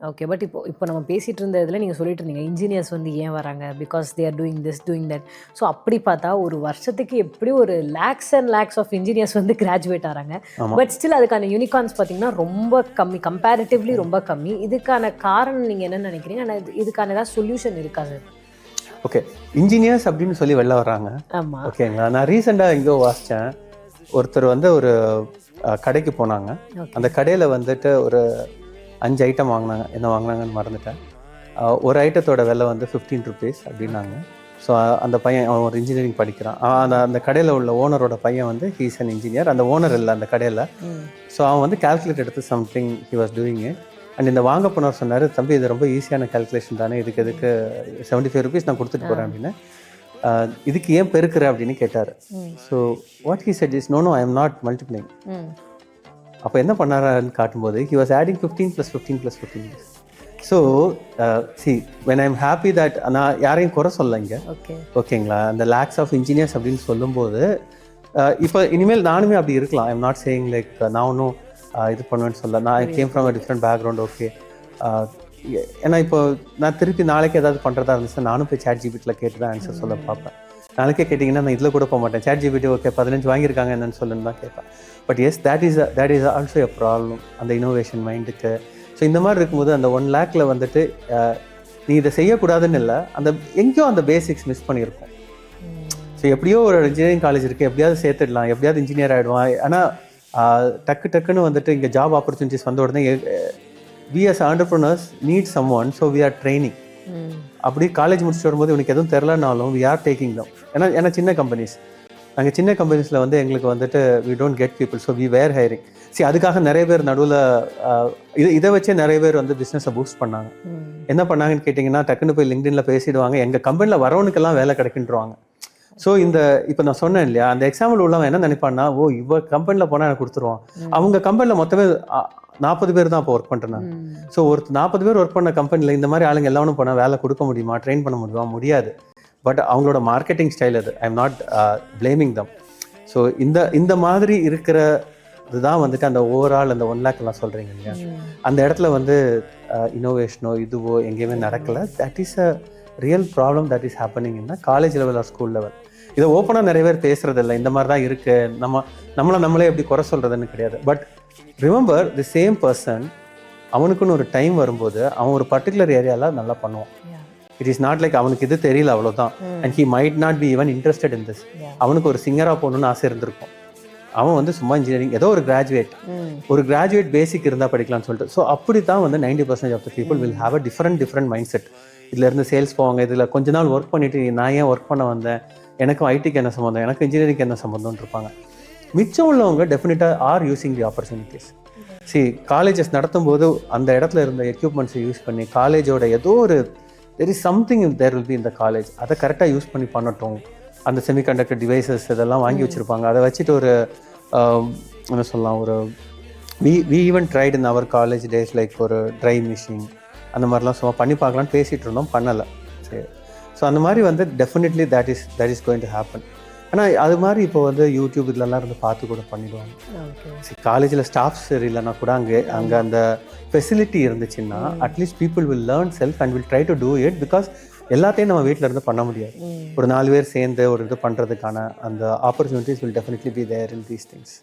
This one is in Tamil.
ஓகே. பட் இப்போ நம்ம பேசிட்டு இருந்த இதில நீங்க சொல்லிட்டு இருந்தீங்க, இன்ஜினியர்ஸ் வந்து ஏன் வராங்க? Because they are doing this, doing that. So அப்படி பார்த்தா ஒரு வருஷத்துக்கு எப்படியும் ஒரு lakhs and lakhs of engineers வந்து கிராஜுவேட் ஆறாங்க. ஆமா. பட் ஸ்டில் அதுக்கான யூனிகார்ன்ஸ் பார்த்தீங்கன்னா ரொம்ப கம்மி. கம்பேரிட்டிவ்லி ரொம்ப கம்மி. இதுக்கான காரணம் நீங்க என்ன நினைக்கிறீங்க? ஆனா இதுக்கான ஏதாவது சொல்யூஷன் இருக்கா சார்? ஓகே. இன்ஜினியர்ஸ் அப்படின்னு சொல்லி வெளில வர்றாங்க. ஆமா. ஓகேங்களா. நான் ரீசெண்டாக எங்கேயோ வாசித்தேன். ஒருத்தர் வந்து ஒரு கடைக்கு போனாங்க. அந்த கடையில் வந்துட்டு ஒரு 5 ஐட்டம் வாங்கினாங்க. என்ன வாங்கினாங்கன்னு மறந்துட்டேன். ஒரு ஐட்டத்தோட விலை வந்து 15 rupees அப்படின்னாங்க. ஸோ அந்த பையன் அவன் ஒரு இன்ஜினியரிங் படிக்கிறான். அந்த கடையில் உள்ள ஓனரோட பையன் வந்து ஹீஸ் அன் இன்ஜினியர். அந்த ஓனர் இல்லை அந்த கடையில். ஸோ அவன் வந்து கால்குலேட் எடுத்து something he was doing it. And இந்த வாங்க போனவர் சொன்னார், தம்பி இது ரொம்ப ஈஸியான கால்குலேஷன் தானே, இதுக்கு 75 rupees நான் கொடுத்துட்டு போகிறேன் அப்படின்னு. இதுக்கு ஏன் பெருக்குற அப்படின்னு கேட்டார். So what he said is, no I am not multiplying. அப்போ என்ன பண்ணாரான்னு காட்டும்போது he was adding 15 + 15 + 15. So see when I'm happy that நான் யாரையும் குறை சொல்ல இங்கே, ஓகேங்களா. அந்த லேக்ஸ் ஆஃப் இன்ஜினியர்ஸ் அப்படின்னு சொல்லும்போது இப்போ இனிமேல் நானுமே அப்படி இருக்கலாம். ஐம் நாட் சேயிங் லைக் நான் ஒன்றும் இது பண்ணுவேன்னு சொல்ல. நான் came from a different background. Okay. ஏன்னா இப்போ நான் திருப்பி நாளைக்கு ஏதாவது பண்ணுறதா இருந்துச்சுன்னா நானும் போய் ChatGPT கேட்டு தான் ஆன்சர் சொல்ல பார்ப்பேன். நாளைக்கே கேட்டிங்கன்னா நான் இதில் கூட போக மாட்டேன். ChatGPT ஓகே 15 வாங்கியிருக்காங்க என்னன்னு சொல்லுன்னு தான் கேட்பேன். But S that is also a problem அந்த இனோவேஷன் மைண்டுக்கு. ஸோ இந்த மாதிரி இருக்கும்போது அந்த 1 lakhல வந்துட்டு நீ இதை செய்யக்கூடாதுன்னு இல்லை, அந்த எங்கேயோ அந்த பேசிக்ஸ் மிஸ் பண்ணியிருக்கோம். ஸோ எப்படியோ ஒரு இன்ஜினியரிங் காலேஜ் இருக்குது, எப்படியாவது சேர்த்துடலாம், எப்படியாவது இன்ஜினியர் ஆகிடுவான். ஆனால் டக்குன்னு வந்துட்டு இங்கே ஜாப் ஆப்பர்ச்சுனிட்டிஸ் வந்த உடனே we as entrepreneurs need someone, so we are training. அப்படி காலேஜ் முடிச்சுட்டு வரும்போது உனக்கு எதுவும் தெரிலனாலும் we are taking them. ஏன்னா சின்ன கம்பெனிஸ், நாங்கள் சின்ன கம்பெனிஸில் வந்து எங்களுக்கு வந்துட்டு we don't get people, so we were hiring. அதுக்காக நிறைய பேர் நடுவில் இதை வச்சே நிறைய பேர் வந்து பிஸ்னஸை பூஸ்ட் பண்ணாங்க. என்ன பண்ணாங்கன்னு கேட்டிங்கன்னா, டக்குன்னு போய் லிங்க்டின்ல பேசிடுவாங்க, எங்கள் கம்பெனியில் வரவனுக்கெல்லாம் வேலை கிடைக்கின்றாங்க. ஸோ இப்போ நான் சொன்னேன் இல்லையா, அந்த எக்ஸாம்பிள் உள்ளவன் என்ன நினைப்பான்னா, ஓ இவ கம்பெனியில் போனால் எனக்கு கொடுத்துருவான். அவங்க கம்பெனியில் மொத்தமே 40 பேர் தான் இப்போ ஒர்க் பண்ணுறாங்க. ஸோ ஒரு 40 பேர் ஒர்க் பண்ண கம்பெனியில் இந்த மாதிரி ஆளுங்க எல்லாரும் போனால் வேலை கொடுக்க முடியுமா, ட்ரெயின் பண்ண முடியுமா? முடியாது. பட் அவங்களோட மார்க்கெட்டிங் ஸ்டைல் அது. ஐ am not blaming them. So இந்த மாதிரி இருக்கிற இதுதான் வந்துட்டு அந்த ஓவரால் அந்த 1 lakh எல்லாம் சொல்கிறீங்க இல்லையா, அந்த இடத்துல வந்து இனோவேஷனோ இதுவோ எங்கேயுமே நடக்கலை. That is a real problem that is happening in college level or school level. இதை ஓப்பனாக நிறைய பேர் பேசுறது இல்லை. இந்த மாதிரி தான் இருக்குது, நம்மளே எப்படி குறை சொல்கிறதுன்னு கிடையாது. But remember the same person, அவனுக்குன்னு ஒரு டைம் வரும்போது அவன் ஒரு பர்டிகுலர் ஏரியாவில் நல்லா பண்ணுவான். இட் இஸ் நாட் லைக் அவனுக்கு இது தெரியல அவ்வளோதான். And he might not be even interested in this. அவனுக்கு ஒரு சிங்கராக போகணுன்னு ஆசை இருந்திருக்கும். அவன் வந்து சும்மா இன்ஜினியரிங் ஏதோ ஒரு கிராஜுவேட் பேசிக் இருந்தால் படிக்கலாம்னு சொல்லிட்டு. ஸோ அப்படி தான் வந்து 90% of the people will have a different mindset. இதிலேருந்து சேல்ஸ் போவாங்க, இதில் கொஞ்ச நாள் ஒர்க் பண்ணிவிட்டு நான் ஏன் ஒர்க் பண்ண வந்தேன், எனக்கும் ஐடிக்கு என்ன சம்மந்தம், எனக்கு இன்ஜினியரிங்க்கு என்ன சம்மந்தம்னு இருப்பாங்க. மிச்சம் உள்ளவங்க டெஃபினட்டாக are using the opportunities. Colleges நடத்தும் போது அந்த இடத்துல இருந்த எக்யூப்மெண்ட்ஸை யூஸ் பண்ணி காலேஜோட ஏதோ ஒரு there is something there will be இந்த காலேஜ், அதை கரெக்டாக யூஸ் பண்ணி பண்ணட்டும். அந்த செமிகண்டக்டர் டிவைசஸ் இதெல்லாம் வாங்கி வச்சுருப்பாங்க. அதை வச்சுட்டு ஒரு என்ன சொல்லலாம், ஒரு we even tried in our college days like ஒரு ட்ரை மிஷின் அந்த மாதிரிலாம் சும்மா பண்ணி பார்க்கலான்னு பேசிகிட்டு இருந்தோம், பண்ணலை. சரி. ஸோ அந்த மாதிரி வந்து definitely that is going to happen. ஆனால் அது மாதிரி இப்போ வந்து யூடியூப் இதெல்லாம் இருந்து பார்த்து கூட பண்ணிடுவாங்க. காலேஜில் ஸ்டாஃப் சரியில்லைன்னா கூட அங்கே அந்த ஃபெசிலிட்டி இருந்துச்சுன்னா at least people will learn self and will try to do it. Because எல்லாத்தையும் நம்ம வீட்டில் இருந்து பண்ண முடியாது. ஒரு 4 பேர் சேர்ந்து ஒரு இது பண்ணுறதுக்கான அந்த opportunities will definitely be there in these things.